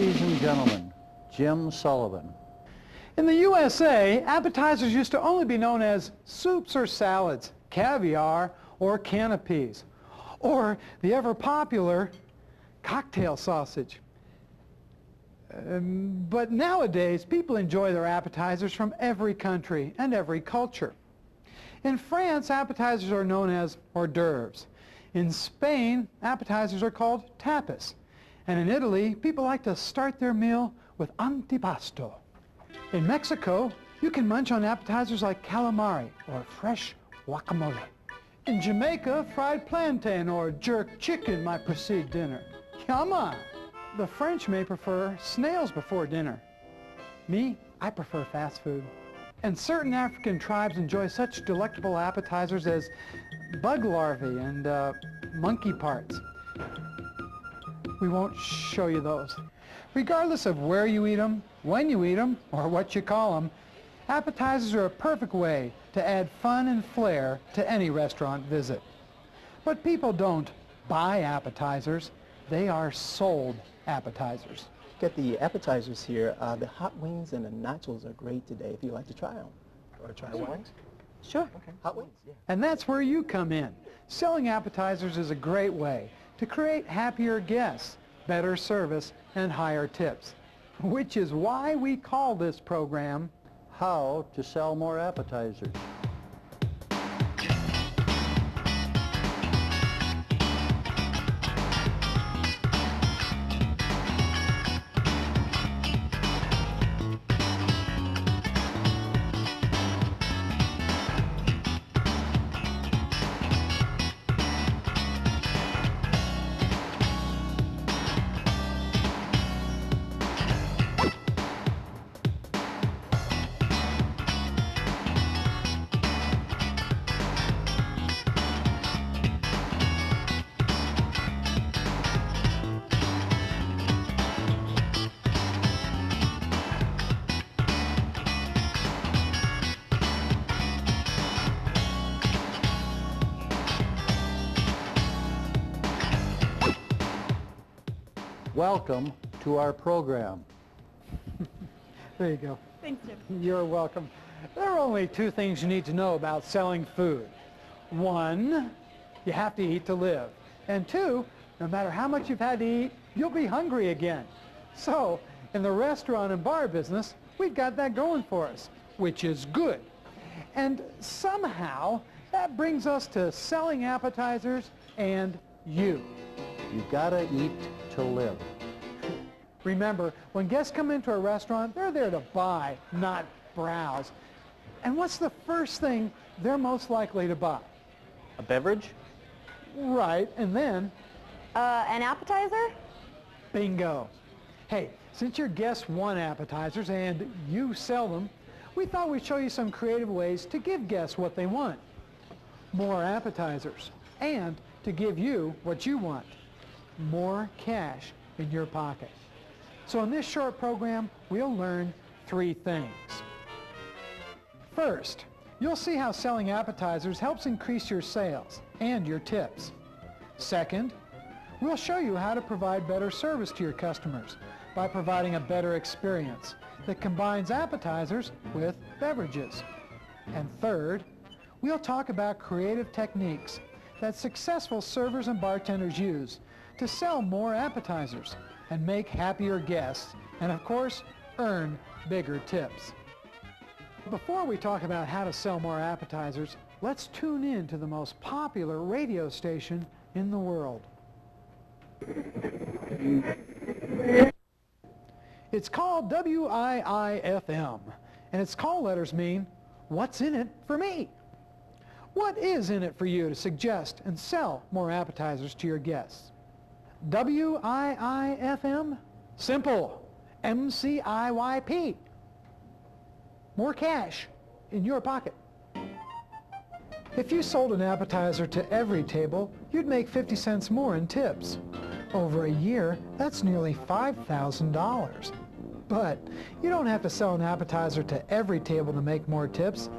Ladies and gentlemen, Jim Sullivan. In the USA, appetizers used to only be known as soups or salads, caviar or canapes, or the ever-popular cocktail sausage. But nowadays, people enjoy their appetizers from every country and every culture. In France, appetizers are known as hors d'oeuvres. In Spain, appetizers are called tapas. And in Italy, people like to start their meal with antipasto. In Mexico, you can munch on appetizers like calamari or fresh guacamole. In Jamaica, fried plantain or jerk chicken might precede dinner. Yum! The French may prefer snails before dinner. Me, I prefer fast food. And certain African tribes enjoy such delectable appetizers as bug larvae and monkey parts. We won't show you those. Regardless of where you eat them, when you eat them, or what you call them, appetizers are a perfect way to add fun and flair to any restaurant visit. But people don't buy appetizers, they are sold appetizers. Get the appetizers here. The hot wings and the nachos are great today if you'd like to try them. Or try one? Sure. Okay. Hot wings? Yeah. And that's where you come in. Selling appetizers is a great way to create happier guests, better service, and higher tips, which is why we call this program How to Sell More Appetizers. Welcome to our program. There you go. Thanks, Jim. You're welcome. There are only two things you need to know about selling food. One, you have to eat to live. And two, no matter how much you've had to eat, you'll be hungry again. So, in the restaurant and bar business, we've got that going for us, which is good. And somehow, that brings us to selling appetizers and you. You gotta eat to live. Remember, when guests come into a restaurant, they're there to buy, not browse. And what's the first thing they're most likely to buy? A beverage? Right, and then? An appetizer? Bingo. Hey, since your guests want appetizers and you sell them, we thought we'd show you some creative ways to give guests what they want. More appetizers. And to give you what you want. More cash in your pocket. So in this short program, we'll learn three things. First, you'll see how selling appetizers helps increase your sales and your tips. Second, we'll show you how to provide better service to your customers by providing a better experience that combines appetizers with beverages. And third, we'll talk about creative techniques that successful servers and bartenders use to sell more appetizers and make happier guests, and of course, earn bigger tips. Before we talk about how to sell more appetizers, let's tune in to the most popular radio station in the world. It's called WIIFM, and its call letters mean, what's in it for me? What is in it for you to suggest and sell more appetizers to your guests? WIIFM? Simple. MCIYP. More cash in your pocket. If you sold an appetizer to every table, you'd make 50 cents more in tips. Over a year, that's nearly $5,000. But you don't have to sell an appetizer to every table to make more tips.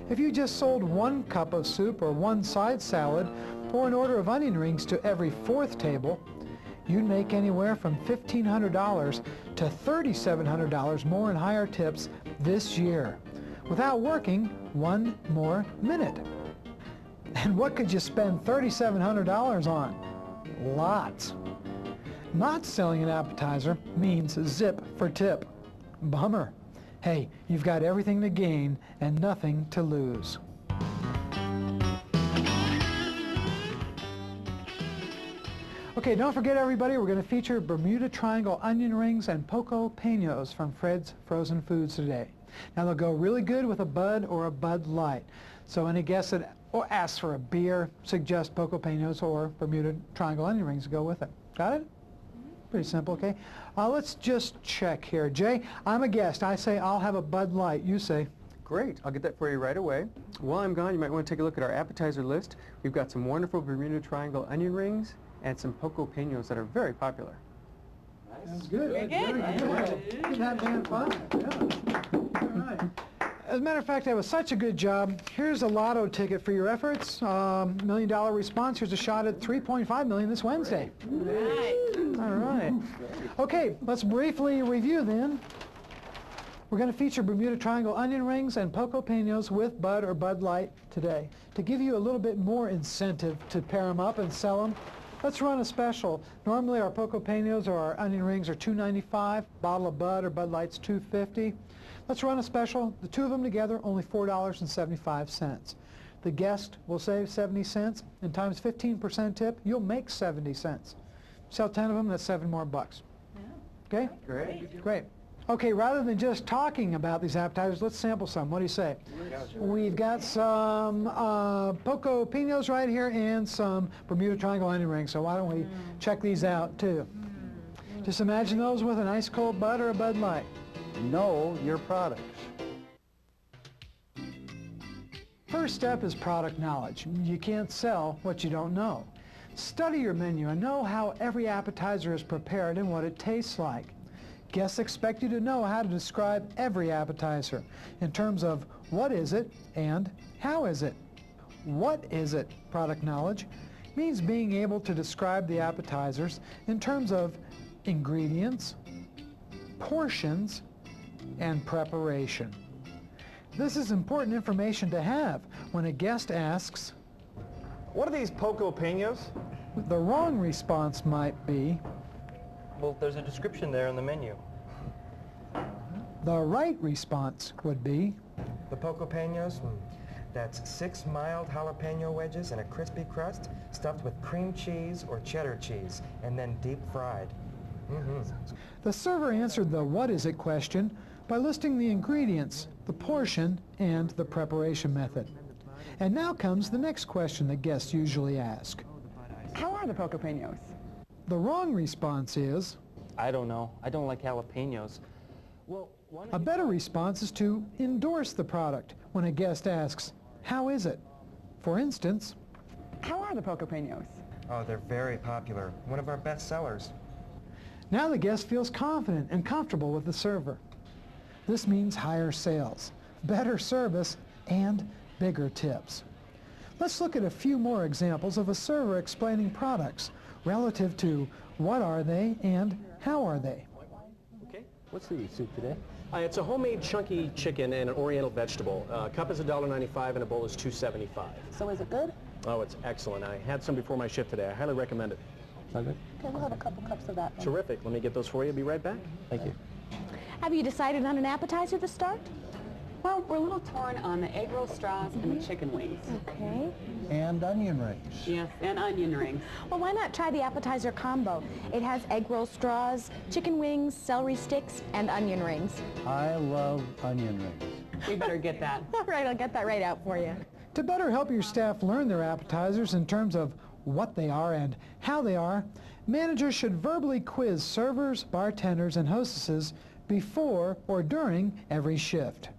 If you just sold 1 cup of soup or 1 side salad or an order of onion rings to every 4th table, you'd make anywhere from $1,500 to $3,700 more in higher tips this year without working one more minute. And what could you spend $3,700 on? Lots. Not selling an appetizer means zip for tip. Bummer. Hey, you've got everything to gain and nothing to lose. Okay, don't forget everybody, we're going to feature Bermuda Triangle onion rings and Poco Peños from Fred's Frozen Foods today. Now they'll go really good with a Bud or a Bud Light. So any guest that asks for a beer, suggest Poco Peños or Bermuda Triangle onion rings to go with it. Got it? Pretty simple, okay? Let's just check here. Jay, I'm a guest. I say I'll have a Bud Light. You say? Great. I'll get that for you right away. While I'm gone, you might want to take a look at our appetizer list. We've got some wonderful Bermuda Triangle onion rings and some Poco Peños that are very popular. That's good. Very good. Give that man 5. Yeah. All right. As a matter of fact, that was such a good job. Here's a lotto ticket for your efforts. $1 million response. Here's a shot at $3.5 million this Wednesday. All right. Okay, let's briefly review then. We're going to feature Bermuda Triangle onion rings and Poco Peños with Bud or Bud Light today. To give you a little bit more incentive to pair them up and sell them, let's run a special. Normally our Poco Peños or our onion rings are $2.95. Bottle of Bud or Bud Light's $2.50. Let's run a special. The two of them together, only $4.75. The guest will save 70 cents, and times 15% tip, you'll make 70 cents. Sell 10 of them, that's 7 more bucks. Yeah. Okay? Great. Great. Okay, rather than just talking about these appetizers, let's sample some. What do you say? We've got some Poco Peños right here and some Bermuda Triangle onion rings, so why don't we check these out too? Just imagine those with an ice cold Bud or a Bud Light. Know your products. First step is product knowledge. You can't sell what you don't know. Study your menu and know how every appetizer is prepared and what it tastes like. Guests expect you to know how to describe every appetizer in terms of what is it and how is it. What is it? Product knowledge means being able to describe the appetizers in terms of ingredients, portions, and preparation. This is important information to have when a guest asks, What are these Poco Peños? the wrong response might be, Well, there's a description there in the menu. the right response would be, The Poco Peños, that's 6 mild jalapeno wedges and a crispy crust stuffed with cream cheese or cheddar cheese and then deep fried. the server answered the what is it question by listing the ingredients, the portion, and the preparation method. And now comes the next question that guests usually ask. How are the Poco Peños? The wrong response is, I don't know. I don't like jalapenos. Well, a better response is to endorse the product when a guest asks, how is it? For instance, How are the Poco Peños? Oh, they're very popular. One of our best sellers. now the guest feels confident and comfortable with the server. This means higher sales, better service, and bigger tips. Let's look at a few more examples of a server explaining products relative to what are they and how are they. Okay. what's the soup today? It's a homemade chunky chicken and an oriental vegetable. A cup is $1.95 and a bowl is $2.75. So is it good? Oh, it's excellent. I had some before my shift today. I highly recommend it. Sound good? Okay, we'll have a couple cups of that then. Terrific. Let me get those for you. Be right back. Thank you. Have you decided on an appetizer to start? Well, we're a little torn on the egg roll straws and the chicken wings. Okay. And onion rings. Yes, and onion rings. Well, why not try the appetizer combo? It has egg roll straws, chicken wings, celery sticks, and onion rings. I love onion rings. We better get that. All right, I'll get that right out for you. To better help your staff learn their appetizers in terms of what they are and how they are, managers should verbally quiz servers, bartenders, and hostesses before or during every shift.